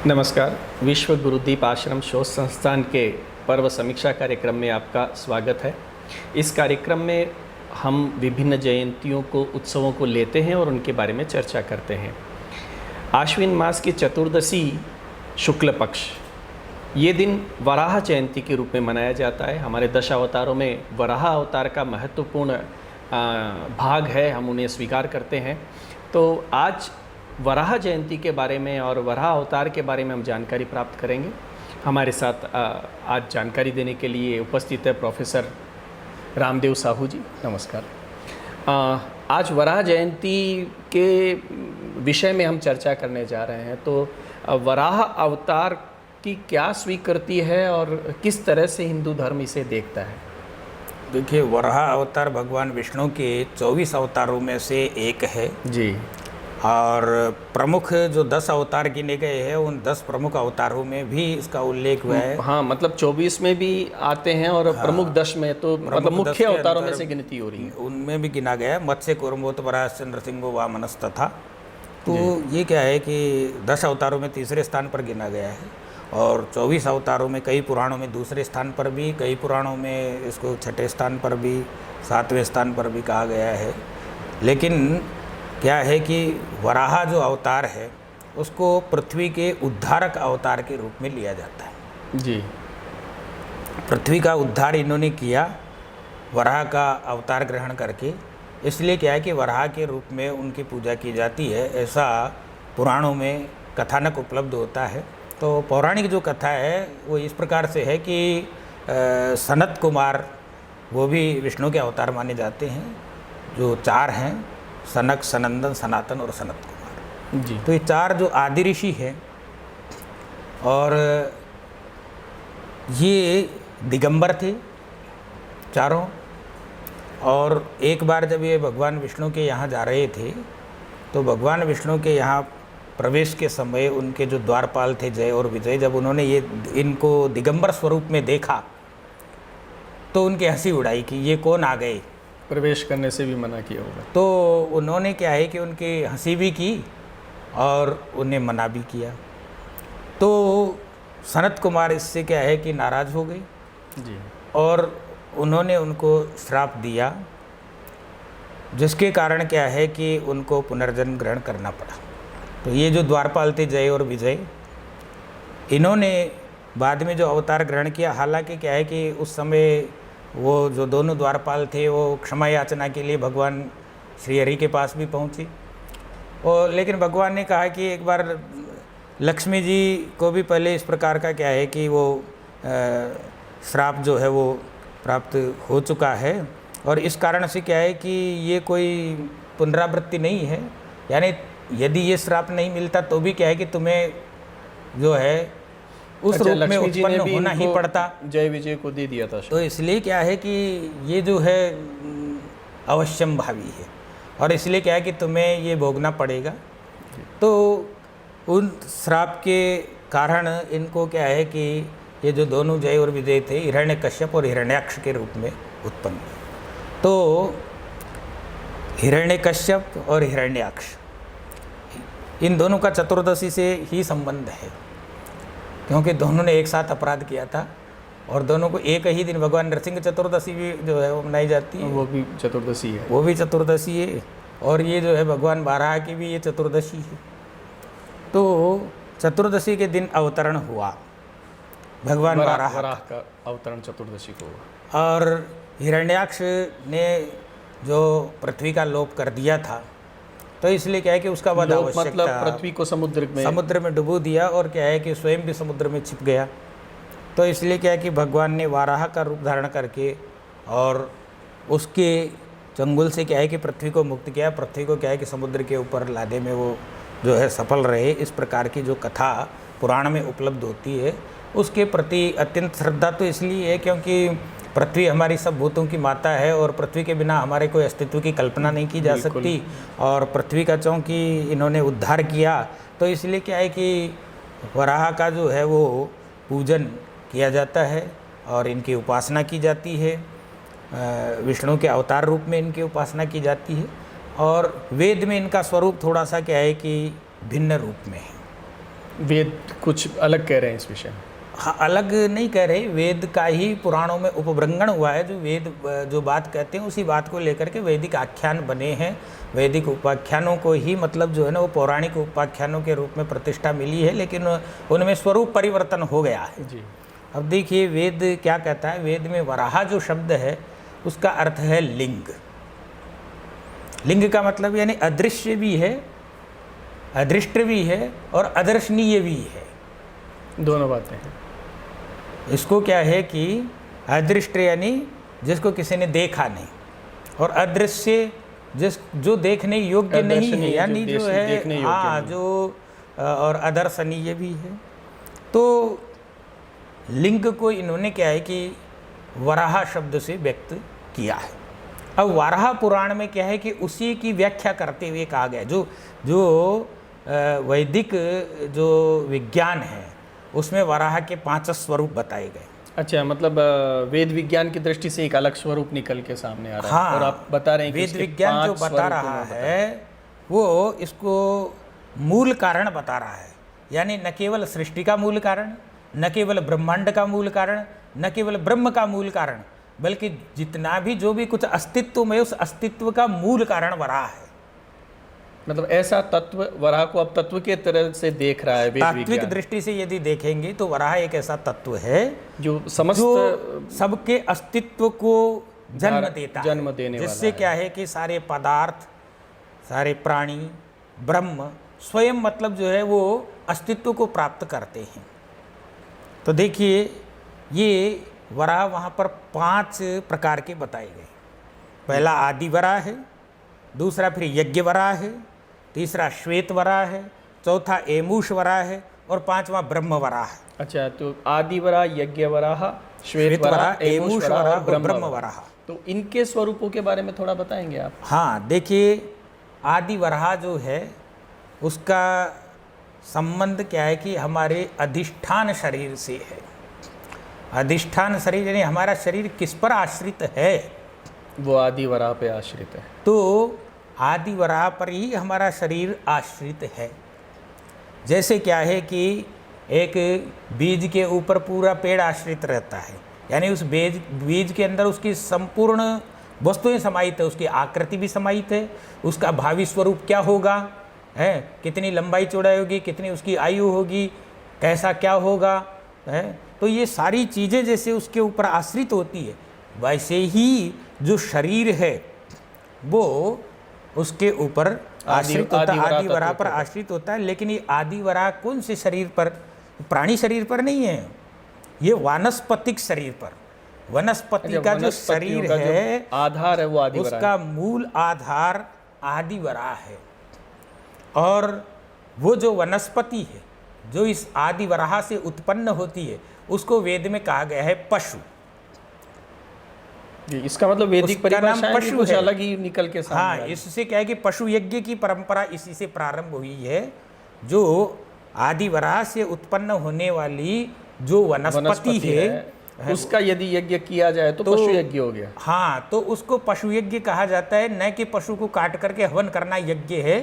नमस्कार। विश्व गुरुदीप आश्रम शोध संस्थान के पर्व समीक्षा कार्यक्रम में आपका स्वागत है। इस कार्यक्रम में हम विभिन्न जयंतियों को, उत्सवों को लेते हैं और उनके बारे में चर्चा करते हैं। आश्विन मास की चतुर्दशी शुक्ल पक्ष, ये दिन वराह जयंती के रूप में मनाया जाता है। हमारे 10 अवतारों में वराह अवतार का महत्वपूर्ण भाग है, हम उन्हें स्वीकार करते हैं। तो आज वराह जयंती के बारे में और वराह अवतार के बारे में हम जानकारी प्राप्त करेंगे। हमारे साथ आज जानकारी देने के लिए उपस्थित है प्रोफेसर रामदेव साहू जी। नमस्कार। आज वराह जयंती के विषय में हम चर्चा करने जा रहे हैं। तो वराह अवतार की क्या स्वीकृति है और किस तरह से हिंदू धर्म इसे देखता है? देखिए, वराह अवतार भगवान विष्णु के 24 अवतारों में से एक है जी। और प्रमुख जो 10 अवतार गिने गए हैं, उन 10 प्रमुख अवतारों में भी इसका उल्लेख हुआ है। हाँ, मतलब 24 में भी आते हैं और हाँ, प्रमुख 10 में तो मतलब मुख्य अवतारों में से गिनती हो रही है। उनमें भी गिना गया है। मत्स्य कूर्मोत वराह नृसिंहो वामनस्तथा। तो ये क्या है कि 10 अवतारों में तीसरे स्थान पर गिना गया है और 24 अवतारों में कई पुराणों में दूसरे स्थान पर भी, कई पुराणों में इसको छठे स्थान पर भी, 7वें स्थान पर भी कहा गया है। लेकिन क्या है कि वराह जो अवतार है उसको पृथ्वी के उद्धारक अवतार के रूप में लिया जाता है। जी। पृथ्वी का उद्धार इन्होंने किया वराह का अवतार ग्रहण करके। इसलिए क्या है कि वराह के रूप में उनकी पूजा की जाती है, ऐसा पुराणों में कथानक उपलब्ध होता है। तो पौराणिक जो कथा है वो इस प्रकार से है कि सनत कुमार वो भी विष्णु के अवतार माने जाते हैं, जो 4 हैं, सनक, सनंदन, सनातन और सनत कुमार जी। तो ये 4 जो आदि ऋषि हैं और ये दिगंबर थे चारों। और एक बार जब ये भगवान विष्णु के यहाँ जा रहे थे तो भगवान विष्णु के यहाँ प्रवेश के समय उनके जो द्वारपाल थे जय और विजय, जब उन्होंने ये इनको दिगंबर स्वरूप में देखा तो उनकी हंसी उड़ाई कि ये कौन आ गए। प्रवेश करने से भी मना किया होगा। तो उन्होंने क्या है कि उनकी हंसी भी की और उन्हें मना भी किया। तो सनत कुमार इससे क्या है कि नाराज़ हो गए जी और उन्होंने उनको श्राप दिया, जिसके कारण क्या है कि उनको पुनर्जन्म ग्रहण करना पड़ा। तो ये जो द्वारपाल थे जय और विजय, इन्होंने बाद में जो अवतार ग्रहण किया, हालांकि क्या है कि उस समय वो जो दोनों द्वारपाल थे वो क्षमा याचना के लिए भगवान श्री हरि के पास भी पहुँचे। और लेकिन भगवान ने कहा कि एक बार लक्ष्मी जी को भी पहले इस प्रकार का क्या है कि वो श्राप जो है वो प्राप्त हो चुका है और इस कारण से क्या है कि ये कोई पुनरावृत्ति नहीं है। यानी यदि ये श्राप नहीं मिलता तो भी क्या है कि तुम्हें जो है उस रूप में उत्पन्न होना ही पड़ता। जय विजय को दे दिया था। तो इसलिए क्या है कि ये जो है अवश्यम भावी है और इसलिए क्या है कि तुम्हें ये भोगना पड़ेगा। तो उन श्राप के कारण इनको क्या है कि ये जो दोनों जय और विजय थे, हिरण्यकश्यप और हिरण्याक्ष के रूप में उत्पन्न हुए। तो हिरण्यकश्यप और हिरण्याक्ष, इन दोनों का चतुर्दशी से ही संबंध है, क्योंकि दोनों ने एक साथ अपराध किया था और दोनों को एक ही दिन भगवान नरसिंह चतुर्दशी भी जो है वो मनाई जाती है। वो भी चतुर्दशी है। वो भी चतुर्दशी है और ये जो है भगवान बाराह की भी ये चतुर्दशी है। तो चतुर्दशी के दिन अवतरण हुआ भगवान बाराह का अवतरण चतुर्दशी को हुआ। और हिरण्याक्ष ने जो पृथ्वी का लोप कर दिया था, तो इसलिए क्या है कि उसका वध आवश्यक था। मतलब पृथ्वी को समुद्र में डुबो दिया और क्या है कि स्वयं भी समुद्र में छिप गया। तो इसलिए क्या है कि भगवान ने वाराह का रूप धारण करके और उसके चंगुल से क्या है कि पृथ्वी को मुक्त किया। पृथ्वी को क्या है कि समुद्र के ऊपर लादे में वो जो है सफल रहे। इस प्रकार की जो कथा पुराण में उपलब्ध होती है उसके प्रति अत्यंत श्रद्धा तो इसलिए है क्योंकि पृथ्वी हमारी सब भूतों की माता है और पृथ्वी के बिना हमारे कोई अस्तित्व की कल्पना नहीं की जा सकती। और पृथ्वी का चूँकि इन्होंने उद्धार किया तो इसलिए क्या है कि वराह का जो है वो पूजन किया जाता है और इनकी उपासना की जाती है। विष्णु के अवतार रूप में इनकी उपासना की जाती है और वेद में इनका स्वरूप थोड़ा सा क्या है कि भिन्न रूप में है। वेद कुछ अलग कह रहे हैं इस विषय में? हाँ, अलग नहीं कह रहे, वेद का ही पुराणों में उपवृंगण हुआ है। जो वेद जो बात कहते हैं उसी बात को लेकर के वैदिक आख्यान बने हैं। वैदिक उपाख्यानों को ही मतलब जो है ना वो पौराणिक उपाख्यानों के रूप में प्रतिष्ठा मिली है, लेकिन उनमें स्वरूप परिवर्तन हो गया है जी। अब देखिए वेद क्या कहता है। वेद में वराह जो शब्द है उसका अर्थ है लिंग। लिंग का मतलब यानी अदृश्य भी है, अदृष्ट भी है और अदर्शनीय भी है, दोनों बातें हैं। इसको क्या है कि अदृष्ट यानी जिसको किसी ने देखा नहीं, और अदृश्य जो देखने योग्य नहीं है, यानी जो है हाँ जो और अदर्शनीय भी है। तो लिंग को इन्होंने क्या है कि वराह शब्द से व्यक्त किया है। अब वाराह पुराण में क्या है कि उसी की व्याख्या करते हुए कहा गया, जो वैदिक जो विज्ञान है उसमें वराह के 5 स्वरूप बताए गए। अच्छा, मतलब वेद विज्ञान की दृष्टि से एक अलग स्वरूप निकल के सामने आ रहा हाँ, है और आप बता रहे हैं कि वेद विज्ञान जो बता रहा है वो इसको मूल कारण बता रहा है। यानी न केवल सृष्टि का मूल कारण, न केवल ब्रह्मांड का मूल कारण, न केवल ब्रह्म का मूल कारण, बल्कि जितना भी जो भी कुछ अस्तित्व में उस अस्तित्व का मूल कारण वराह है। मतलब ऐसा तत्व वराह को अब तत्व के तरह से देख रहा है। तात्विक दृष्टि से यदि देखेंगे तो वराह एक ऐसा तत्व है जो समस्त सबके अस्तित्व को जन्म देता है, जन्म देने वाला जिससे क्या है कि सारे पदार्थ, सारे प्राणी, ब्रह्म स्वयं मतलब जो है वो अस्तित्व को प्राप्त करते हैं। तो देखिए ये वराह वहाँ पर 5 प्रकार के बताए गए। पहला आदि वराह है, दूसरा फिर यज्ञ वराह है, तीसरा श्वेत वराह है, चौथा एमूष वराह है और 5वां ब्रह्म वराह है। अच्छा, तो आदि वराह, यज्ञ वराह, श्वेत वराह, एमूष वराह और ब्रह्म वराह। तो इनके स्वरूपों के बारे में थोड़ा बताएंगे आप? हाँ, देखिए आदि वराह जो है उसका संबंध क्या है कि हमारे अधिष्ठान शरीर से है। अधिष्ठान शरीर यानी हमारा शरीर किस पर आश्रित है, वो आदि वराह पे आश्रित है। तो आदि वराह पर ही हमारा शरीर आश्रित है। जैसे क्या है कि एक बीज के ऊपर पूरा पेड़ आश्रित रहता है, यानी उस बीज के अंदर उसकी संपूर्ण वस्तुएं समाहित है, उसकी आकृति भी समाहित है, उसका भावी स्वरूप क्या होगा है, कितनी लंबाई चौड़ाई होगी, कितनी उसकी आयु होगी, कैसा क्या होगा है, तो ये सारी चीज़ें जैसे उसके ऊपर आश्रित होती है, वैसे ही जो शरीर है वो उसके ऊपर आश्रित होता है, आदि वराह पर आश्रित होता है। लेकिन ये आदि वराह कौन से शरीर पर? प्राणी शरीर पर नहीं है, ये वानस्पतिक शरीर पर। वनस्पति का जो शरीर है, आधार है, वो आदि वराह, उसका मूल आधार आदि वराह है। और वो जो वनस्पति है जो इस आदि वराह से उत्पन्न होती है उसको वेद में कहा गया है पशु। इसका मतलब वैदिक परिभाषा पशु कुछ है, अलग ही निकल के सामने। हाँ, इससे क्या है कि पशु यज्ञ की परंपरा इसी से प्रारंभ हुई है। जो आदि वराह से उत्पन्न होने वाली जो वनस्पति है उसका यदि यज्ञ किया जाए तो पशु यज्ञ हो गया। हाँ, तो उसको पशु यज्ञ कहा जाता है, न कि पशु को काट करके हवन करना यज्ञ है।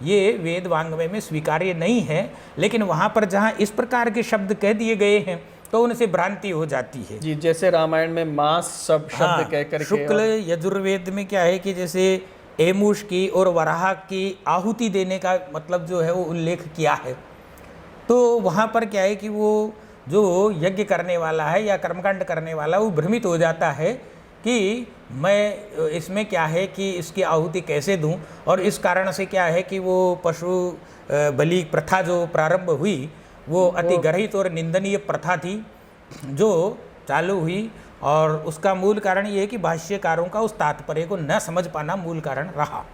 ये वेद वाङ्मय में स्वीकार्य नहीं है। लेकिन वहाँ पर जहाँ इस प्रकार के शब्द कह दिए गए हैं तो उनसे भ्रांति हो जाती है। जी, जैसे रामायण में मांस शब्द कह करके, शुक्ल यजुर्वेद में क्या है कि जैसे एमूष की और वराह की आहुति देने का मतलब जो है वो उल्लेख किया है। तो वहाँ पर क्या है कि वो जो यज्ञ करने वाला है या कर्मकांड करने वाला वो भ्रमित हो जाता है कि मैं इसमें क्या है कि इसकी आहुति कैसे दूं, और इस कारण से क्या है कि वो पशु बलि प्रथा जो प्रारंभ हुई वो अति गर्हित और निंदनीय प्रथा थी जो चालू हुई। और उसका मूल कारण ये है कि भाष्यकारों का उस तात्पर्य को न समझ पाना मूल कारण रहा।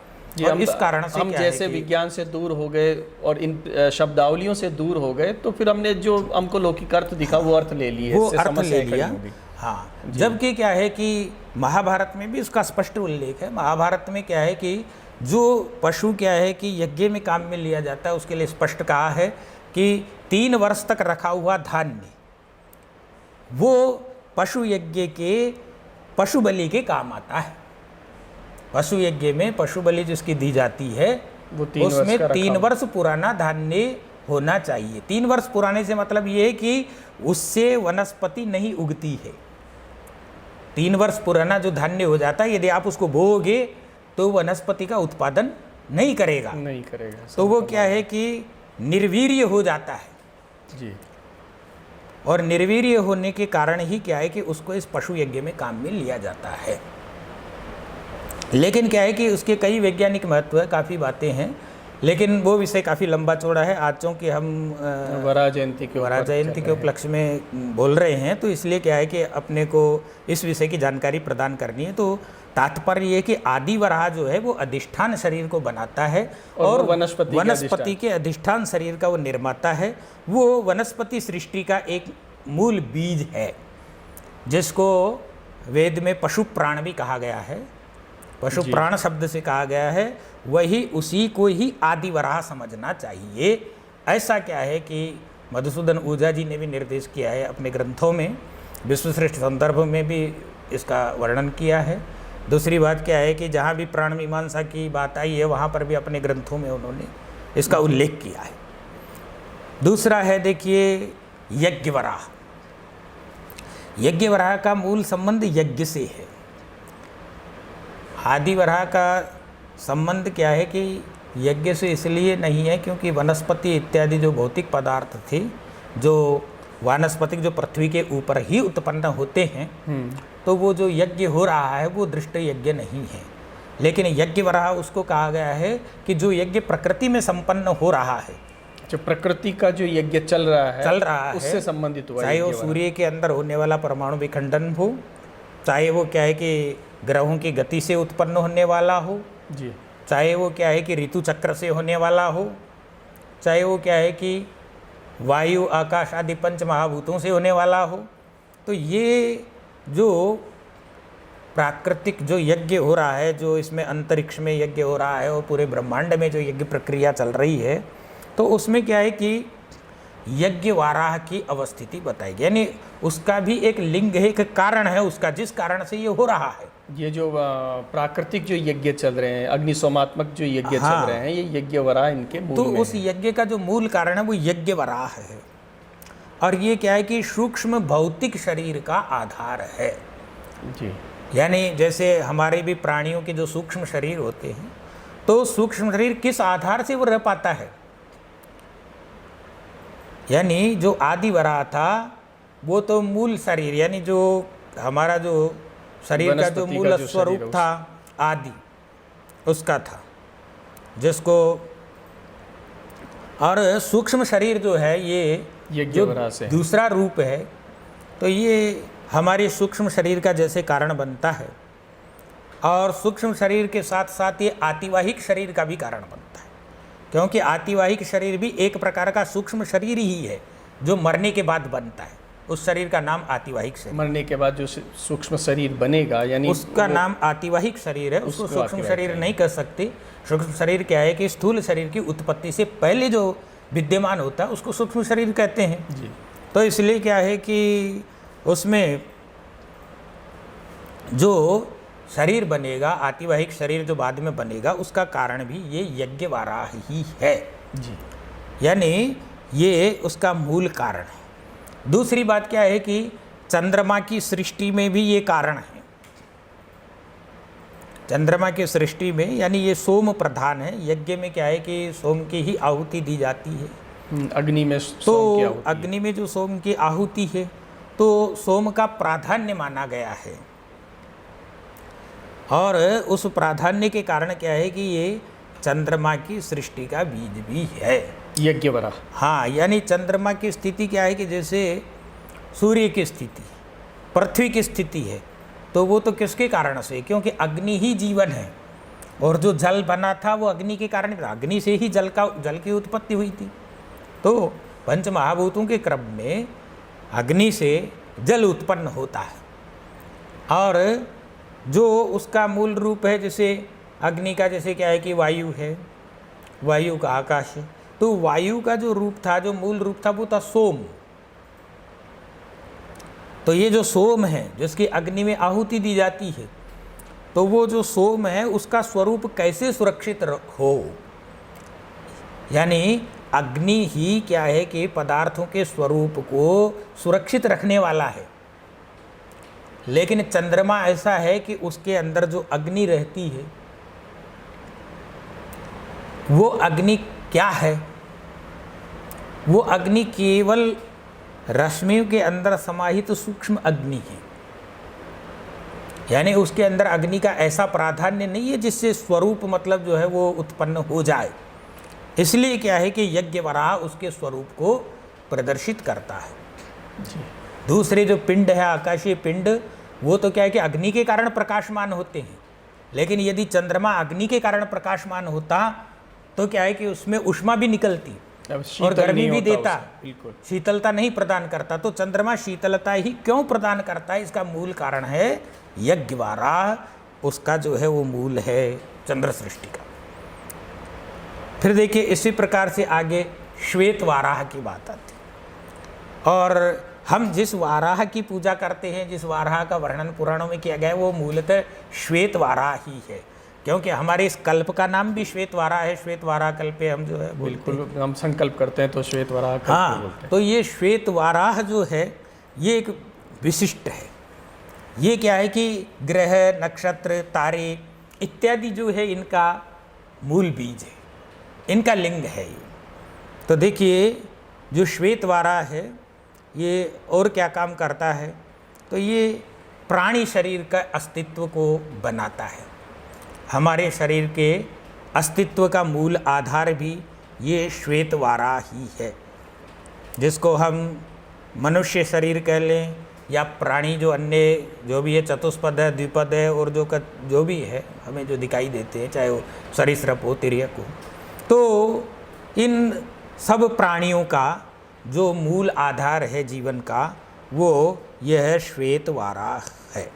और इस कारण से हम जैसे विज्ञान से दूर हो गए और इन शब्दावलियों से दूर हो गए तो फिर हमने जो हमको लौकिक अर्थ दिखा वो अर्थ ले लिए, वो अर्थ ले लिया। हाँ, जबकि क्या है कि महाभारत में भी उसका स्पष्ट उल्लेख है। महाभारत में क्या है कि जो पशु क्या है कि यज्ञ में काम में लिया जाता है उसके लिए स्पष्ट कहा है कि 3 वर्ष तक रखा हुआ धान्य वो पशु यज्ञ के पशु बलि के काम आता है। पशु यज्ञ में पशु बलि जिसकी दी जाती है उसमें 3 वर्ष पुराना धान्य होना चाहिए। 3 वर्ष पुराने से मतलब ये है कि उससे वनस्पति नहीं उगती है। 3 वर्ष पुराना जो धान्य हो जाता है, यदि आप उसको बोओगे तो वनस्पति का उत्पादन नहीं करेगा, तो वो क्या है कि निर्वीर्य हो जाता है जी। और निर्वीर्य होने के कारण ही क्या है कि उसको इस पशु यज्ञ में काम में लिया जाता है। लेकिन क्या है कि उसके कई वैज्ञानिक महत्व है, काफ़ी बातें हैं, लेकिन वो विषय काफ़ी लंबा चौड़ा है। आज चूँकि हम वराह जयंती के उपलक्ष्य में बोल रहे हैं, तो इसलिए क्या है कि अपने को इस विषय की जानकारी प्रदान करनी है। तो तात्पर्य ये कि आदि वराह जो है वो अधिष्ठान शरीर को बनाता है और वनस्पति के अधिष्ठान शरीर का वो निर्माता है। वो वनस्पति सृष्टि का एक मूल बीज है, जिसको वेद में पशु प्राण भी कहा गया है। पशु प्राण शब्द से कहा गया है, वही उसी को ही आदि वराह समझना चाहिए। ऐसा क्या है कि मधुसूदन ओझा जी ने भी निर्देश किया है अपने ग्रंथों में, विश्वश्रेष्ठ संदर्भ में भी इसका वर्णन किया है। दूसरी बात क्या है कि जहाँ भी प्राण मीमांसा की बात आई है, वहाँ पर भी अपने ग्रंथों में उन्होंने इसका उल्लेख किया है। दूसरा है देखिए यज्ञवराह। यज्ञवराह का मूल संबंध यज्ञ से है। आदिवराह का संबंध क्या है कि यज्ञ से इसलिए नहीं है क्योंकि वनस्पति इत्यादि जो भौतिक पदार्थ थे, जो वानस्पतिक जो पृथ्वी के ऊपर ही उत्पन्न होते हैं, तो वो जो यज्ञ हो रहा है वो दृष्ट यज्ञ नहीं है। लेकिन यज्ञवराह उसको कहा गया है कि जो यज्ञ प्रकृति में संपन्न हो रहा है, जो प्रकृति का जो यज्ञ चल रहा है उससे संबंधित हुआ, चाहे वो सूर्य के अंदर होने वाला परमाणु विखंडन हो, चाहे वो क्या है कि ग्रहों की गति से उत्पन्न होने वाला हो जी, चाहे वो क्या है कि ऋतु चक्र से होने वाला हो, चाहे वो क्या है कि वायु आकाश आदि पंच महाभूतों से होने वाला हो। तो ये जो प्राकृतिक जो यज्ञ हो रहा है, जो इसमें अंतरिक्ष में यज्ञ हो रहा है और पूरे ब्रह्मांड में जो यज्ञ प्रक्रिया चल रही है, तो उसमें क्या है कि यज्ञ वाराह की अवस्थिति बताएगी, यानी उसका भी एक लिंग है, एक कारण है उसका, जिस कारण से ये हो रहा है। ये जो प्राकृतिक जो यज्ञ चल रहे हैं, अग्निसोमात्मक जो यज्ञ चल रहे हैं, ये यज्ञ वराह इनके मूल तो में उस यज्ञ का जो मूल कारण है वो यज्ञ वराह है। और ये क्या है कि सूक्ष्म भौतिक शरीर का आधार है जी। यानी जैसे हमारे भी प्राणियों के जो सूक्ष्म शरीर होते हैं, तो सूक्ष्म शरीर किस आधार से वो रह पाता है, यानी जो आदि वराह था वो तो मूल शरीर, यानी जो हमारा जो शरीर का जो मूल स्वरूप था आदि, उसका था, जिसको, और सूक्ष्म शरीर जो है ये जो दूसरा रूप है, तो ये हमारे सूक्ष्म शरीर का जैसे कारण बनता है, और सूक्ष्म शरीर के साथ साथ ये आतिवाहिक शरीर का भी कारण बनता है, क्योंकि आतिवाहिक शरीर भी एक प्रकार का सूक्ष्म शरीर ही है जो मरने के बाद बनता है। उस शरीर का नाम आतिवाहिक शरीर, मरने के बाद जो सूक्ष्म शरीर बनेगा, यानी उसका नाम आतिवाहिक शरीर है, उसको सूक्ष्म शरीर नहीं कह सकते। सूक्ष्म शरीर क्या है कि स्थूल शरीर की उत्पत्ति से पहले जो विद्यमान होता है उसको सूक्ष्म शरीर कहते हैं जी। तो इसलिए क्या है कि उसमें जो शरीर बनेगा, आतिवाहिक शरीर जो बाद में बनेगा, उसका कारण भी ये यज्ञ वाराह ही है जी, यानी ये उसका मूल कारण है। दूसरी बात क्या है कि चंद्रमा की सृष्टि में भी ये कारण है। चंद्रमा की सृष्टि में यानी ये सोम प्रधान है। यज्ञ में क्या है कि सोम की ही आहुति दी जाती है, अग्नि में तो अग्नि में जो सोम की आहुति है, तो सोम का प्राधान्य माना गया है, और उस प्राधान्य के कारण क्या है कि ये चंद्रमा की सृष्टि का बीज भी है यज्ञ वराह। हाँ, यानी चंद्रमा की स्थिति क्या है कि जैसे सूर्य की स्थिति, पृथ्वी की स्थिति है, तो वो तो किसके कारण से, क्योंकि अग्नि ही जीवन है, और जो जल बना था वो अग्नि के कारण, अग्नि से ही जल की उत्पत्ति हुई थी। तो पंच महाभूतों के क्रम में अग्नि से जल उत्पन्न होता है, और जो उसका मूल रूप है, जैसे अग्नि का जैसे क्या है कि वायु है, वायु का आकाश है, तो वायु का जो रूप था, जो मूल रूप था, वो था सोम। तो ये जो सोम है जिसकी अग्नि में आहुति दी जाती है, तो वो जो सोम है उसका स्वरूप कैसे सुरक्षित हो, यानी अग्नि ही क्या है कि पदार्थों के स्वरूप को सुरक्षित रखने वाला है, लेकिन चंद्रमा ऐसा है कि उसके अंदर जो अग्नि रहती है वो अग्नि क्या है? वो अग्नि केवल रश्मियों के अंदर समाहित सूक्ष्म अग्नि है, यानी उसके अंदर अग्नि का ऐसा प्राधान्य नहीं है जिससे स्वरूप मतलब जो है वो उत्पन्न हो जाए। इसलिए क्या है कि यज्ञ वराह उसके स्वरूप को प्रदर्शित करता है। दूसरे जो पिंड है, आकाशीय पिंड, वो तो क्या है कि अग्नि के कारण प्रकाशमान होते हैं, लेकिन यदि चंद्रमा अग्नि के कारण प्रकाशमान होता तो क्या है कि उसमें उष्मा भी निकलती और गर्मी भी देता, शीतलता नहीं प्रदान करता। तो चंद्रमा शीतलता ही क्यों प्रदान करता है? इसका मूल कारण है यज्ञ वाराह, उसका जो है वो मूल है चंद्र सृष्टि का। फिर देखिए इसी प्रकार से आगे श्वेत वाराह की बात आती है, और हम जिस वाराह की पूजा करते हैं, जिस वाराह का वर्णन पुराणों में किया गया है, वो मूलतः श्वेत वाराह ही है, क्योंकि हमारे इस कल्प का नाम भी श्वेत वाराह है। श्वेत वाराह कल्पे हम जो है बिल्कुल हम संकल्प करते हैं तो श्वेत वाराह कल्प बोलते हैं। तो ये श्वेत वाराह जो है ये एक विशिष्ट है। ये क्या है कि ग्रह, नक्षत्र, तारे इत्यादि जो है इनका मूल बीज है, इनका लिंग है ये। तो देखिए जो श्वेत वाराह है ये और क्या काम करता है? तो ये प्राणी शरीर का अस्तित्व को बनाता है। हमारे शरीर के अस्तित्व का मूल आधार भी ये श्वेत वाराह ही है, जिसको हम मनुष्य शरीर कह लें या प्राणी जो अन्य जो भी है, चतुष्पद है, द्विपद है, और जो भी है हमें जो दिखाई देते हैं, चाहे वो सरीसृप हो, तिर्यक हो, तो इन सब प्राणियों का जो मूल आधार है जीवन का, वो यह श्वेत वाराह है।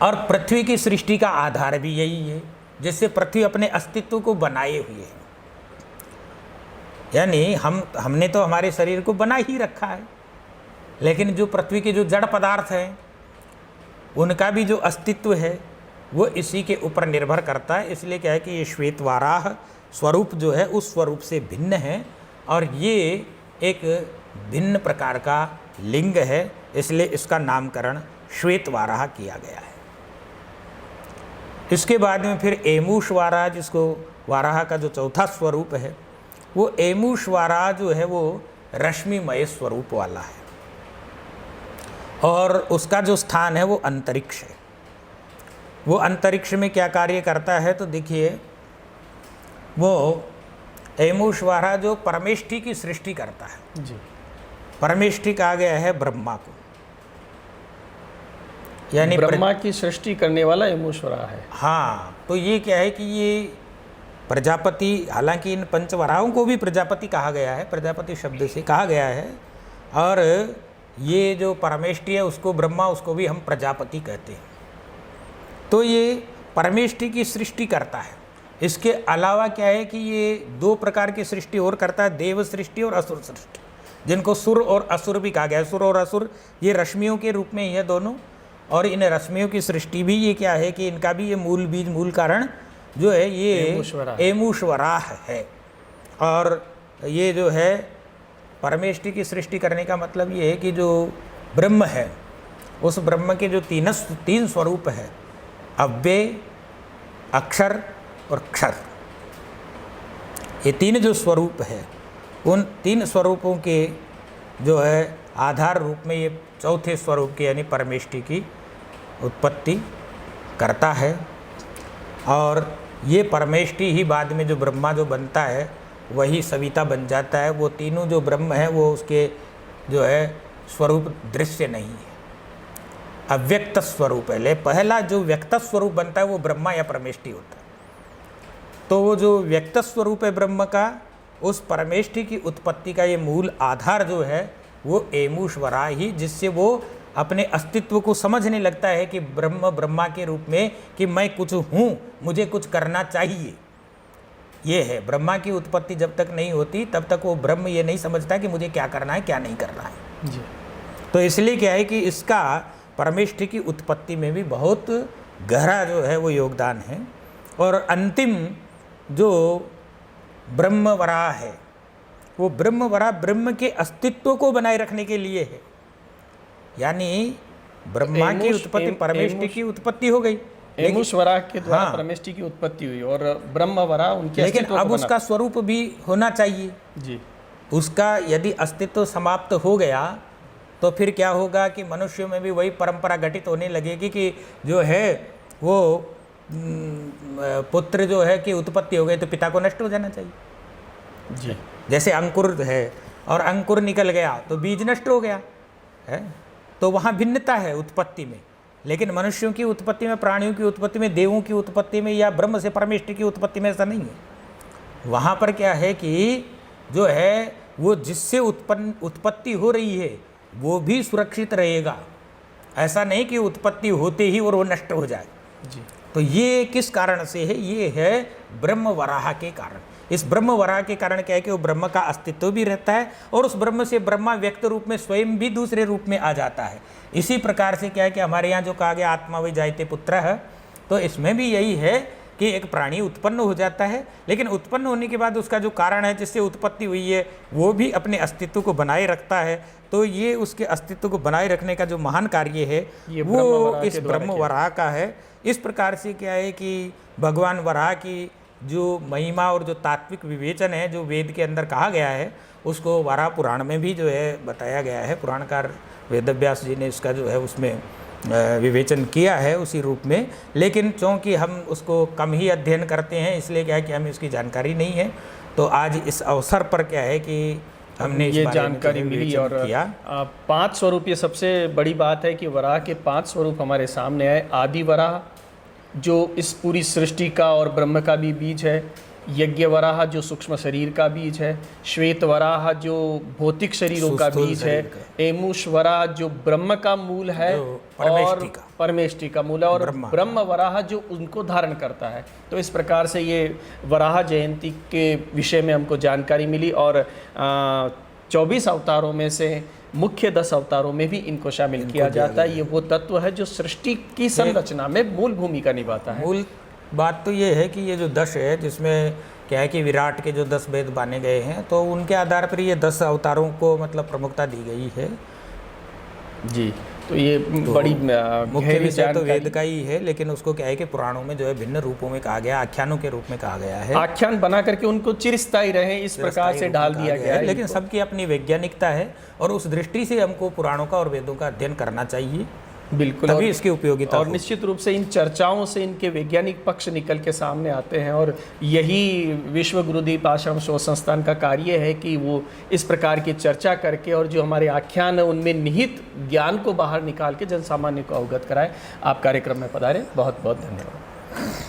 और पृथ्वी की सृष्टि का आधार भी यही है, जिससे पृथ्वी अपने अस्तित्व को बनाए हुए है। यानी हमने तो हमारे शरीर को बना ही रखा है, लेकिन जो पृथ्वी के जो जड़ पदार्थ हैं उनका भी जो अस्तित्व है वो इसी के ऊपर निर्भर करता है। इसलिए क्या है कि ये श्वेत वाराह स्वरूप जो है उस स्वरूप से भिन्न है, और ये एक भिन्न प्रकार का लिंग है, इसलिए इसका नामकरण श्वेत वाराह किया गया है। इसके बाद में फिर एमूष वाराह, जिसको वाराह का जो चौथा स्वरूप है, वो एमूष वाराह जो है वो रश्मिमय स्वरूप वाला है, और उसका जो स्थान है वो अंतरिक्ष है। वो अंतरिक्ष में क्या कार्य करता है? तो देखिए वो एमूष वाराह जो परमेष्ठी की सृष्टि करता है जी। परमेष्ठी कहा गया है ब्रह्मा को, यानी ब्रह्मा की सृष्टि करने वाला एमूष वाराह है। हाँ, तो ये क्या है कि ये प्रजापति, हालांकि इन पंचवराहों को भी प्रजापति कहा गया है, प्रजापति शब्द से कहा गया है, और ये जो परमेष्ठी है उसको ब्रह्मा, उसको भी हम प्रजापति कहते हैं। तो ये परमेष्ठी की सृष्टि करता है। इसके अलावा क्या है कि ये दो प्रकार की सृष्टि और करता है, देव सृष्टि और असुर सृष्टि, जिनको सुर और असुर भी कहा गया है। सुर और असुर ये रश्मियों के रूप में ही है दोनों, और इन रश्मियों की सृष्टि भी ये क्या है कि इनका भी ये मूल बीज, मूल कारण जो है ये एमूष वाराह है। और ये जो है परमेष्ठी की सृष्टि करने का मतलब ये है कि जो ब्रह्म है उस ब्रह्म के जो तीन स्वरूप है, अव्यय, अक्षर और क्षर, ये तीन जो स्वरूप है, उन तीन स्वरूपों के जो है आधार रूप में ये चौथे स्वरूप की यानी परमेष्ठी की उत्पत्ति करता है। और ये परमेष्ठी ही बाद में जो ब्रह्मा जो बनता है वही सविता बन जाता है। वो तीनों जो ब्रह्म है वो उसके जो है स्वरूप दृश्य नहीं है, अव्यक्त स्वरूप है। पहला जो व्यक्त स्वरूप बनता है वो ब्रह्मा या परमेष्ठी होता है। तो वो जो व्यक्त स्वरूप है ब्रह्म का, उस परमेष्ठी की उत्पत्ति का ये मूल आधार जो है वो एमूष वाराह ही, जिससे वो अपने अस्तित्व को समझने लगता है कि ब्रह्म ब्रह्मा के रूप में कि मैं कुछ हूँ, मुझे कुछ करना चाहिए। ये है ब्रह्मा की उत्पत्ति जब तक नहीं होती तब तक वो ब्रह्म ये नहीं समझता कि मुझे क्या करना है क्या नहीं करना है जी। तो इसलिए क्या है कि इसका परमेष्ठी की उत्पत्ति में भी बहुत गहरा जो है वो योगदान है। और अंतिम जो ब्रह्म वराह है, वो ब्रह्म वराह ब्रह्म के अस्तित्व को बनाए रखने के लिए है। यानी ब्रह्मा की उत्पत्ति, परमेष्टि की उत्पत्ति हो गई, एमुष वराह के द्वारा परमेष्टि की उत्पत्ति हुई और ब्रह्म वराह उनके लेकिन अस्तित्व अब को उसका स्वरूप भी होना चाहिए। जी, उसका यदि अस्तित्व समाप्त हो गया तो फिर क्या होगा कि मनुष्यों में भी वही परंपरा घटित होने लगेगी कि जो है वो पुत्र जो है कि उत्पत्ति हो गई तो पिता को नष्ट हो जाना चाहिए। जी, जैसे अंकुर है और अंकुर निकल गया तो बीज नष्ट हो गया है, तो वहाँ भिन्नता है उत्पत्ति में। लेकिन मनुष्यों की उत्पत्ति में, प्राणियों की उत्पत्ति में, देवों की उत्पत्ति में या ब्रह्म से परमेष्टि की उत्पत्ति में ऐसा नहीं है। वहाँ पर क्या है कि जो है वो जिससे उत्पत्ति हो रही है वो भी सुरक्षित रहेगा, ऐसा नहीं कि उत्पत्ति होते ही और वो नष्ट हो जाए। जी, तो ये किस कारण से है? ये है ब्रह्म वराह के कारण। इस ब्रह्म वराह के कारण क्या है कि वो ब्रह्म का अस्तित्व भी रहता है और उस ब्रह्म से ब्रह्मा व्यक्त रूप में स्वयं भी दूसरे रूप में आ जाता है। इसी प्रकार से क्या है कि हमारे यहाँ जो कहा गया आत्मा वै जायते पुत्र है, तो इसमें भी यही है कि एक प्राणी उत्पन्न हो जाता है, लेकिन उत्पन्न होने के बाद उसका जो कारण है जिससे उत्पत्ति हुई है वो भी अपने अस्तित्व को बनाए रखता है। तो ये उसके अस्तित्व को बनाए रखने का जो महान कार्य है वो इस ब्रह्म वराह का है। इस प्रकार से क्या है कि भगवान वराह की जो महिमा और जो तात्विक विवेचन है जो वेद के अंदर कहा गया है उसको वराह पुराण में भी जो है बताया गया है। पुराणकार वेदव्यास जी ने इसका जो है उसमें विवेचन किया है उसी रूप में, लेकिन चूँकि हम उसको कम ही अध्ययन करते हैं इसलिए क्या है कि हमें इसकी जानकारी नहीं है। तो आज इस अवसर पर क्या है कि हमने ये जानकारी मिली और 5 स्वरूप, ये सबसे बड़ी बात है कि वराह के 5 स्वरूप हमारे सामने आए। आदि वराह जो इस पूरी सृष्टि का और ब्रह्म का भी बीज है, यज्ञ वराह जो सूक्ष्म शरीर का बीज है, श्वेत वराह जो भौतिक शरीरों का बीज है, एमुष वराह जो ब्रह्म का मूल है और परमेष्टि का मूल है, और ब्रह्म वराह जो उनको धारण करता है। तो इस प्रकार से ये वराह जयंती के विषय में हमको जानकारी मिली और 24 अवतारों में से मुख्य 10 अवतारों में भी इनको शामिल किया जाता है। ये वो तत्व है जो सृष्टि की संरचना में मूल भूमिका निभाता है। मूल बात तो ये है कि ये जो 10 है जिसमें क्या है कि विराट के जो 10 वेद माने गए हैं तो उनके आधार पर ये 10 अवतारों को मतलब प्रमुखता दी गई है। जी, तो ये तो बड़ी मुख्य विषय तो वेद का ही है, लेकिन उसको क्या है कि पुराणों में जो है भिन्न रूपों में कहा गया, आख्यानों के रूप में कहा गया है। आख्यान बना करके उनको चिरस्थायी रहे इस प्रकार से ढाल दिया गया है। लेकिन सबकी अपनी वैज्ञानिकता है और उस दृष्टि से हमको पुराणों का और वेदों का अध्ययन करना चाहिए। बिल्कुल, तभी इसकी उपयोगिता और निश्चित रूप से इन चर्चाओं से इनके वैज्ञानिक पक्ष निकल के सामने आते हैं और यही विश्व गुरुदीप आश्रम शोध संस्थान का कार्य है कि वो इस प्रकार की चर्चा करके और जो हमारे आख्यान है उनमें निहित ज्ञान को बाहर निकाल के जन सामान्य को अवगत कराए। आप कार्यक्रम में पधारे, बहुत बहुत धन्यवाद।